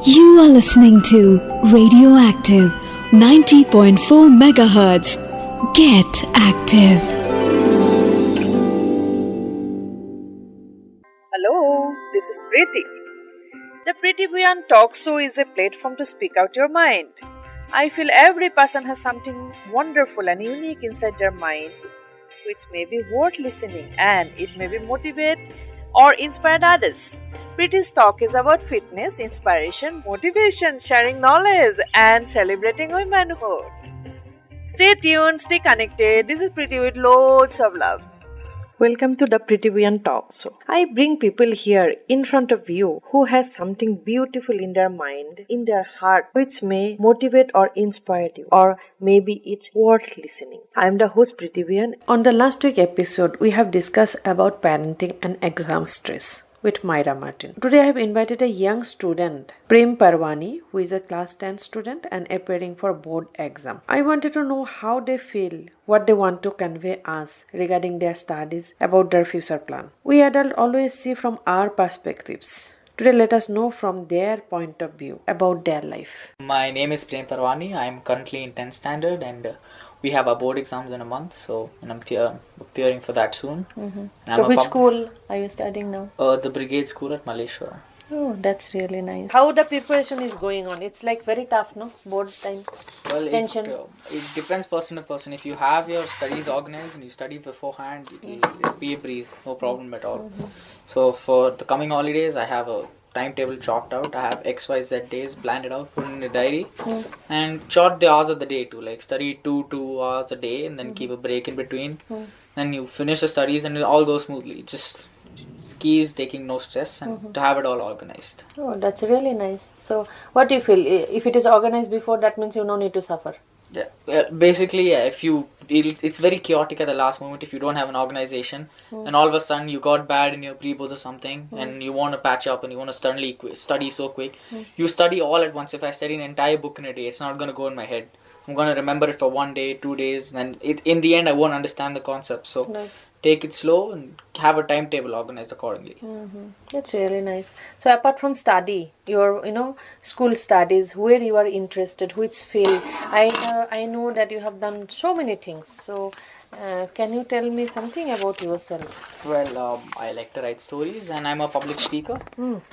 You are listening to Radioactive 90.4 megahertz. Get active. Hello, this is Preeti. The Preeti Bhuyan Talk Show is a platform to speak out your mind. I feel every person has something wonderful and unique inside their mind which may be worth listening and it may be motivate or inspire others. Preeti's Talk is about fitness, inspiration, motivation, sharing knowledge, and celebrating womanhood. Stay tuned, stay connected. This is Preeti with loads of love. Welcome to the Preeti Bhuyan Talk Show. I bring people here in front of you who has something beautiful in their mind, in their heart, which may motivate or inspire you, or maybe it's worth listening. I am the host Preeti Bhuyan. On the last week episode, we have discussed about parenting and exam stress with Myra Martin. Today I have invited a young student, Prem Parwani, who is a class 10 student and appearing for board exam. I wanted to know how they feel, what they want to convey us regarding their studies, about their future plan. We adults always see from our perspectives. Today let us know from their point of view about their life. My name is Prem Parwani. I am currently in 10th standard and we have our board exams in a month, so I'm appearing for that soon. So which school are you studying now? The Brigade School at Malaysia. Oh, that's really nice. How the preparation is going on? It's like very tough, no? Board time. Well, tension. It depends person to person. If you have your studies organized and you study beforehand, it'll be a breeze, no problem at all. So for the coming holidays, I have a timetable chalked out. I have XYZ days planned it out, put in a diary, and chart the hours of the day too. Like study 2 hours a day, and then keep a break in between. Then you finish the studies, and it all goes smoothly. Just skis, taking no stress, and to have it all organized. Oh, that's really nice. So, what do you feel? If it is organized before, that means you no need to suffer. Yeah, well, basically, yeah, it's very chaotic at the last moment if you don't have an organization, and all of a sudden you got bad in your pre-boards or something, and you want to patch up and you want to suddenly study so quick. You study all at once. If I study an entire book in a day, it's not going to go in my head. I'm going to remember it for 1 day, 2 days, and in the end I won't understand the concept. So take it slow and have a timetable organized accordingly. That's really nice. So apart from study, your school studies, where you are interested, which field? I know that you have done so many things. So can you tell me something about yourself? Well, I like to write stories and I'm a public speaker.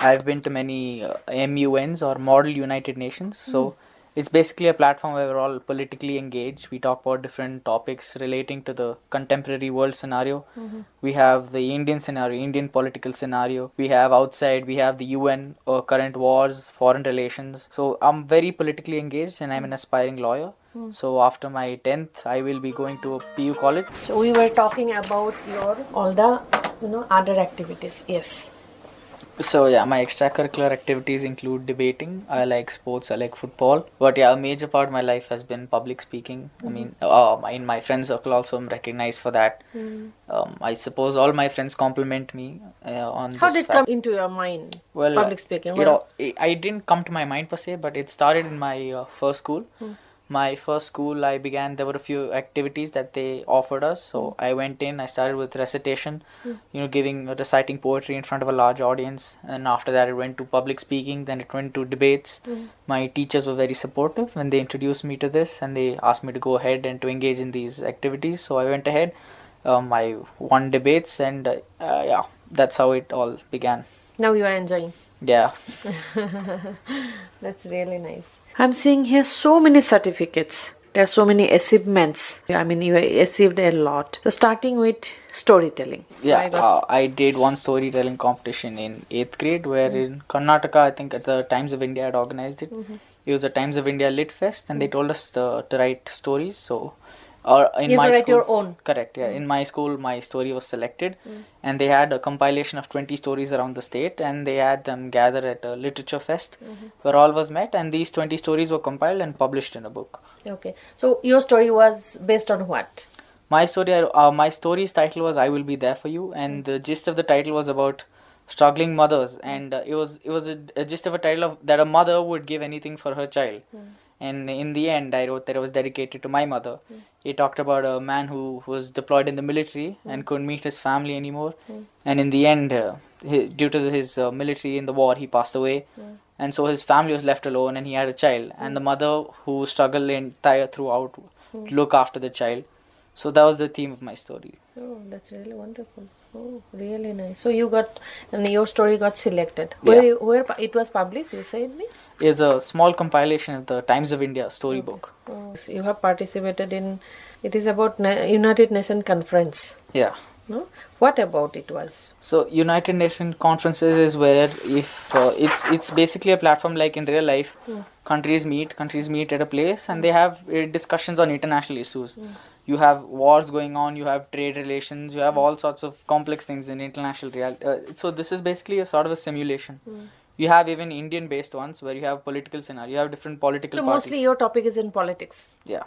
I've been to many MUNs or Model United Nations. So it's basically a platform where we're all politically engaged. We talk about different topics relating to the contemporary world scenario. We have the Indian scenario, Indian political scenario. We have outside, we have the UN, current wars, foreign relations. So I'm very politically engaged and I'm an aspiring lawyer. So after my 10th, I will be going to a PU college. So we were talking about your all the other activities. Yes. So yeah, my extracurricular activities include debating. I like sports, I like football. But yeah, a major part of my life has been public speaking. I mean, in my friend circle also I'm recognized for that. I suppose all my friends compliment me on this. How did it come into your mind, public speaking? I didn't come to my mind per se, but it started in my first school. My first school there were a few activities that they offered us. So I went in, I started with recitation, reciting poetry in front of a large audience. And after that it went to public speaking, then it went to debates. My teachers were very supportive when they introduced me to this and they asked me to go ahead and to engage in these activities. So I went ahead, I won debates and that's how it all began. Now you are enjoying. Yeah. That's really nice. I'm seeing here so many certificates. There are so many achievements. I mean, you achieved a lot. So starting with storytelling. So I did one storytelling competition in 8th grade where in Karnataka, I think at the Times of India had organized it. It was a Times of India Lit Fest and they told us to write stories. So you have to write your own. Correct, yeah. In my school, my story was selected and they had a compilation of 20 stories around the state and they had them gather at a literature fest where all was met and these 20 stories were compiled and published in a book. Okay. So your story was based on what? My story's title was I Will Be There For You and the gist of the title was about struggling mothers and it was a gist of a title of that a mother would give anything for her child. And in the end, I wrote that it was dedicated to my mother. He talked about a man who was deployed in the military and couldn't meet his family anymore. And in the end, due to his military in the war, he passed away. and so his family was left alone, and he had a child, and the mother who struggled entire throughout to look after the child. So that was the theme of my story. Oh, that's really wonderful. Oh, really nice. So you got, and your story got selected. Yeah. Where it was published, you said me? It's a small compilation of the Times of India storybook. Oh, so you have participated in, it is about United Nations Conference. Yeah. No? What about it was? So United Nations conferences is where if it's basically a platform like in real life, countries meet at a place, and they have discussions on international issues. You have wars going on, you have trade relations, you have all sorts of complex things in international reality. So this is basically a sort of a simulation. You have even Indian-based ones where you have political scenario. You have different political So parties. mostly your topic is in politics. Yeah,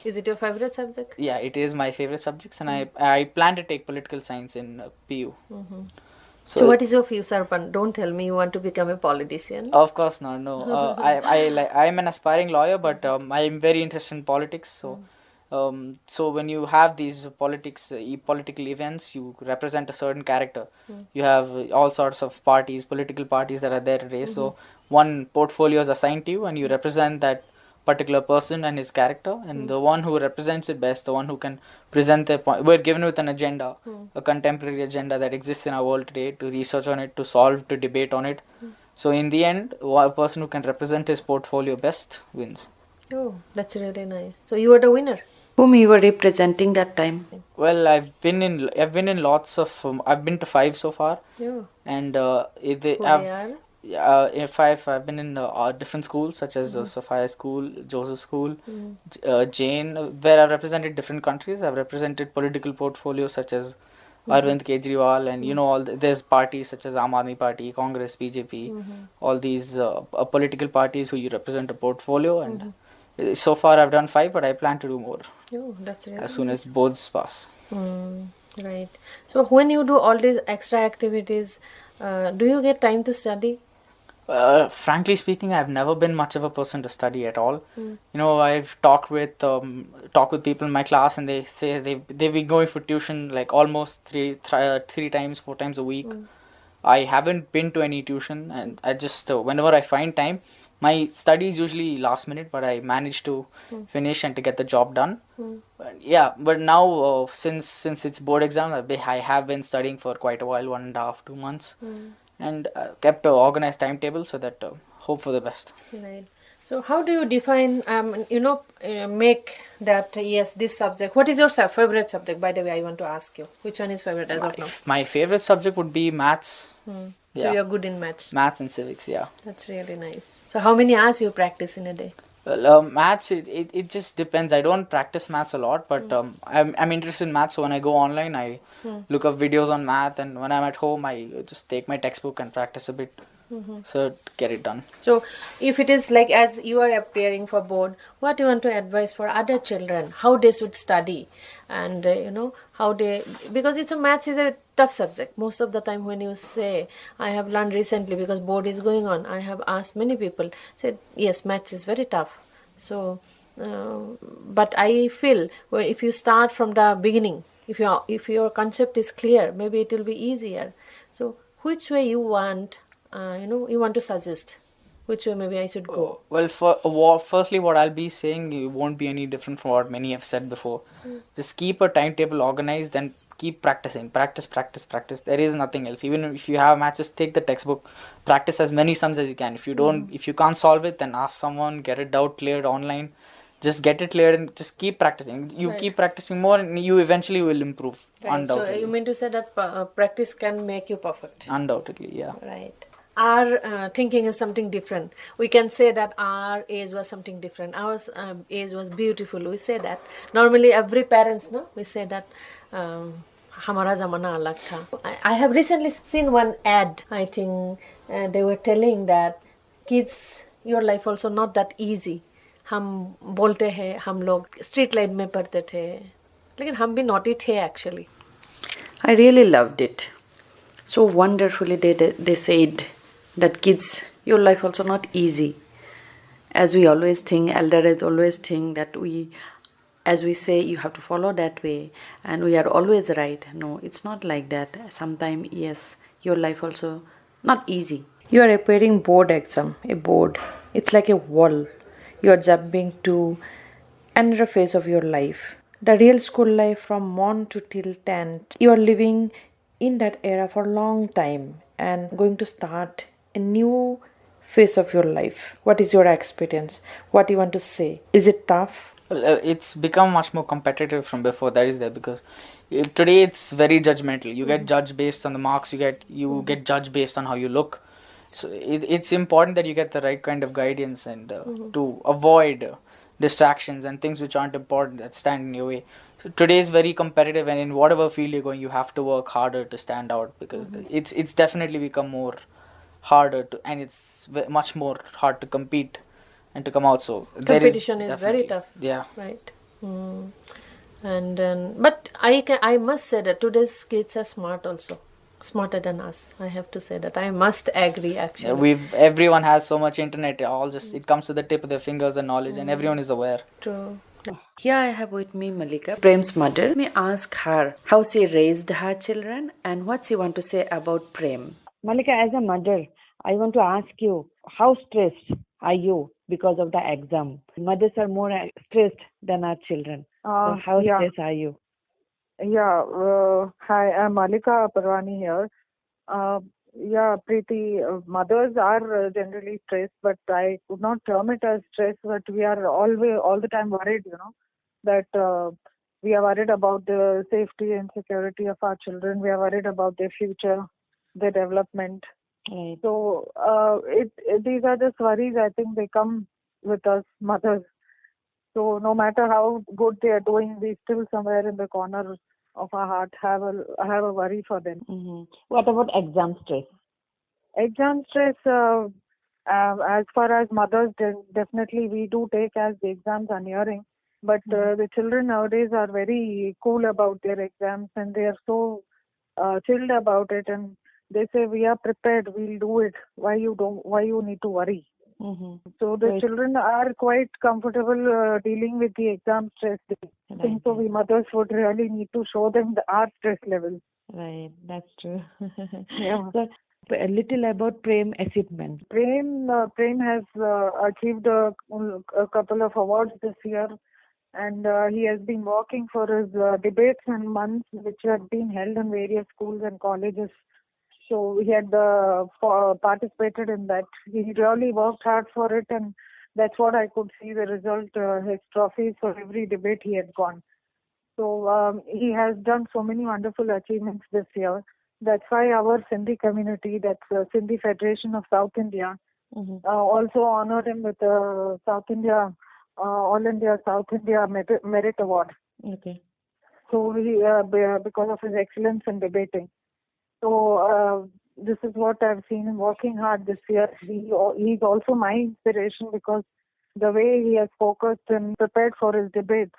Is it your favorite subject? yeah, it is my favorite subjects, and I plan to take political science in PU. So what is your future plan? Don't tell me you want to become a politician. Of course not. No, I'm an aspiring lawyer, but I'm very interested in politics. So when you have these political events, you represent a certain character. You have all sorts of political parties that are there today. So one portfolio is assigned to you, and you represent that particular person and his character. And the one who represents it best, the one who can present their point. We're given with an agenda, a contemporary agenda that exists in our world today, to research on it, to solve, to debate on it. So in the end, a person who can represent his portfolio best wins. Oh, that's really nice. So you were the winner. Whom you were representing that time? Well, I've been in lots of I've been to 5 so far, Yeah. and Who they are? in 5 I've been in different schools such as Sophia School, Joseph School, Jain, where I've represented different countries. I've represented political portfolios such as Arvind Kejriwal, and there's parties such as Aam Aadmi Party, Congress, BJP, all these political parties who you represent a portfolio, and so far I've done 5, but I plan to do more Oh, that's really as soon as boards pass. right. So when you do all these extra activities, do you get time to study? Frankly speaking, I've never been much of a person to study at all. I've talked with people in my class, and they say they've been going for tuition like almost 4 times a week. I haven't been to any tuition, and I just whenever I find time, my study is usually last minute, but I manage to finish and to get the job done. But now since it's board exam, I have been studying for quite a while, 1.5 2 months, and kept an organized timetable so that hope for the best. Right. So how do you define, make that, yes, this subject. What is your favorite subject? By the way, I want to ask you. Which one is favorite as of now? My favorite subject would be maths. So you're good in maths. Maths and civics, yeah. That's really nice. So how many hours you practice in a day? Well, maths, it just depends. I don't practice maths a lot, but I'm interested in maths. So when I go online, I look up videos on math, and when I'm at home, I just take my textbook and practice a bit. So get it done. So if it is like as you are appearing for board, what you want to advise for other children, how they should study, and how they, because it's a maths is a tough subject. Most of the time when you say, I have learned recently because board is going on, I have asked many people, said yes, maths is very tough. So but I feel if you start from the beginning, if your concept is clear, maybe it will be easier. So which way you want you want to suggest, which way maybe I should go? Well, firstly, what I'll be saying, it won't be any different from what many have said before. Just keep a timetable organized and keep practicing. Practice. There is nothing else. Even if you have maths, just take the textbook, practice as many sums as you can. If you can't solve it, then ask someone, get a doubt cleared online. Just get it cleared and just keep practicing. You keep practicing more, and you eventually will improve. Right. Undoubtedly. So you mean to say that practice can make you perfect? Undoubtedly, yeah. Right. Our thinking is something different. We can say that our age was something different. Our age was beautiful. We say that. Normally every parents, we say that hamara zamana alag tha. I have recently seen one ad. I think they were telling that kids, your life also not that easy. हम बोलते हैं हम लोग street light में पढ़ते थे, लेकिन हम भी naughty थे actually. I really loved it. So wonderfully they said that kids, your life also not easy. As we always think, elders always think that as we say, you have to follow that way and we are always right. No, it's not like that. Sometimes, yes, your life also not easy. You are appearing board exam, a board. It's like a wall. You are jumping to another phase of your life. The real school life from morn to till 10th. You are living in that era for a long time and going to start a new phase of your life. What is your experience? What you want to say? Is it tough? Well, it's become much more competitive from before. That is there because today it's very judgmental. You get judged based on the marks you get. You get judged based on how you look. So it's important that you get the right kind of guidance and to avoid distractions and things which aren't important that stand in your way. So today is very competitive, and in whatever field you're going, you have to work harder to stand out because it's definitely become more harder to, and it's much more hard to compete and to come out. So Competition is very definitely- tough. Yeah. Right. And but I must say that today's kids are smart also, smarter than us. I have to say that. I must agree actually. Everyone has so much internet. All just it comes to the tip of their fingers, the knowledge, and everyone is aware. True. Here I have with me Mallika, Prem's mother. Let me ask her how she raised her children and what she want to say about Prem. Malika, as a mother, I want to ask you, how stressed are you because of the exam? Mothers are more stressed than our children. So how Yeah. stressed are you? Yeah, hi, I'm Mallika Parwani here. Yeah, Preeti, mothers are generally stressed, but I could not term it as stress, but we are all the time worried, that we are worried about the safety and security of our children. We are worried about their future, their development. Right. So these are just worries. I think they come with us mothers. So no matter how good they are doing, we still somewhere in the corner of our heart have a worry for them. What about exam stress? Exam stress, as far as mothers, definitely we do take as the exams are nearing. But the children nowadays are very cool about their exams and they are so chilled about it, and they say we are prepared, we'll do it. Why you need to worry? So the Right. children are quite comfortable dealing with the exam stress. I think so we mothers would really need to show them our stress level. Right, that's true. Yeah. So, a little about Prem achievement. Prem has achieved a couple of awards this year, and he has been working for his debates and months, which have been held in various schools and colleges. So he had participated in that. He really worked hard for it, and that's what I could see the result. His trophies for every debate he had gone. So he has done so many wonderful achievements this year. That's why our Sindhi community, that's Sindhi Federation of South India, also honored him with the South India, All India South India Merit Award. Okay. So he, because of his excellence in debating. So this is what I've seen him working hard this year. He's also my inspiration because the way he has focused and prepared for his debates,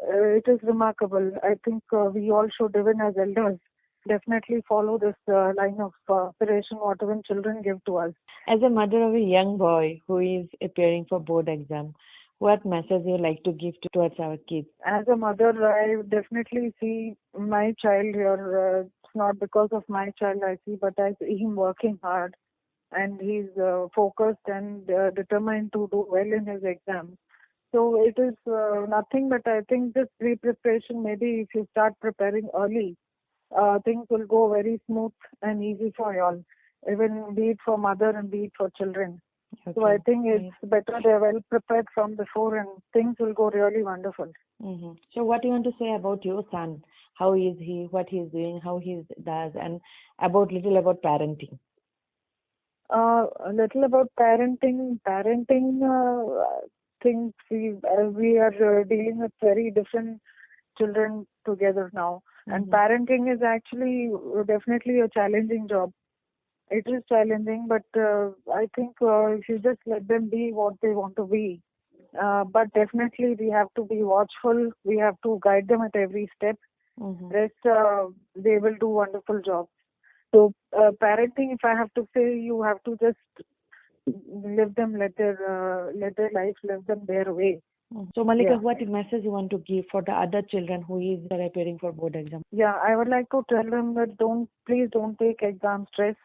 it is remarkable. I think we all should, even as elders, definitely follow this line of inspiration what even children give to us. As a mother of a young boy who is appearing for board exam, what message you like to give towards our kids? As a mother, I definitely see my child here. It's not because of my child I see, but I see him working hard, and he's focused and determined to do well in his exams. So it is nothing, but I think this pre-preparation, maybe if you start preparing early, things will go very smooth and easy for you all, even be it for mother and be it for children. So I think it's better they're well prepared from before, and things will go really wonderful. So what do you want to say about your son? How is he? What he is doing? How he does? And little about parenting. A little about parenting. Things we are dealing with very different children together now, and parenting is actually definitely a challenging job. It is challenging, but I think if you just let them be what they want to be. But definitely we have to be watchful. We have to guide them at every step. Rest, they will do wonderful jobs. So parenting, if I have to say, you have to just let their life, live them their way. So Mallika, Yeah. what message you want to give for the other children who is preparing for board exam? Yeah, I would like to tell them that please don't take exam stress.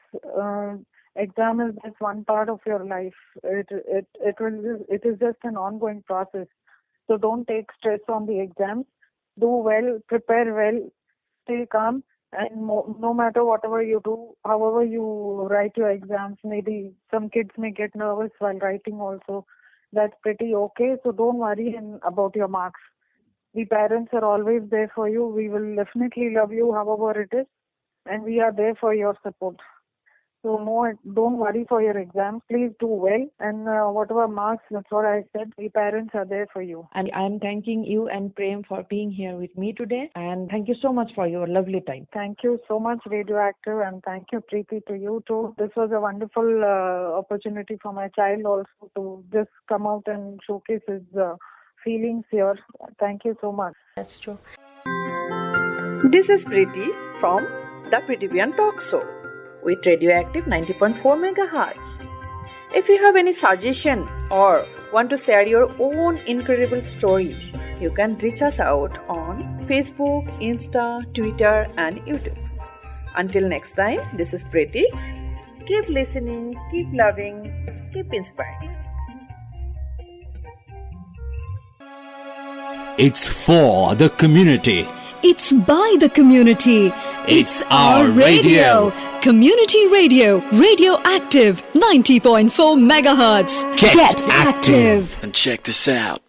Exam is just one part of your life. It is just an ongoing process. So don't take stress on the exams. Do well, prepare well, stay calm, and no matter whatever you do, however you write your exams, maybe some kids may get nervous while writing also. That's pretty okay. So don't worry about your marks. The parents are always there for you. We will definitely love you however it is, and we are there for your support. So don't worry for your exams. Please do well, and whatever marks, that's what I said. The parents are there for you. And I'm thanking you and Prem for being here with me today. And thank you so much for your lovely time. Thank you so much, Radioactive, and thank you, Preeti, to you too. This was a wonderful opportunity for my child also to just come out and showcase his feelings here. Thank you so much. That's true. This is Preeti from the Preeti Bhuyan Talk Show with Radioactive 90.4 MHz. If you have any suggestion or want to share your own incredible story, you can reach us out on Facebook, Insta, Twitter and YouTube. Until next time, this is Preeti. Keep listening, keep loving, keep inspiring. It's for the community. It's by the community. It's our radio. Community radio. Radioactive 90.4 megahertz. Get active. And check this out.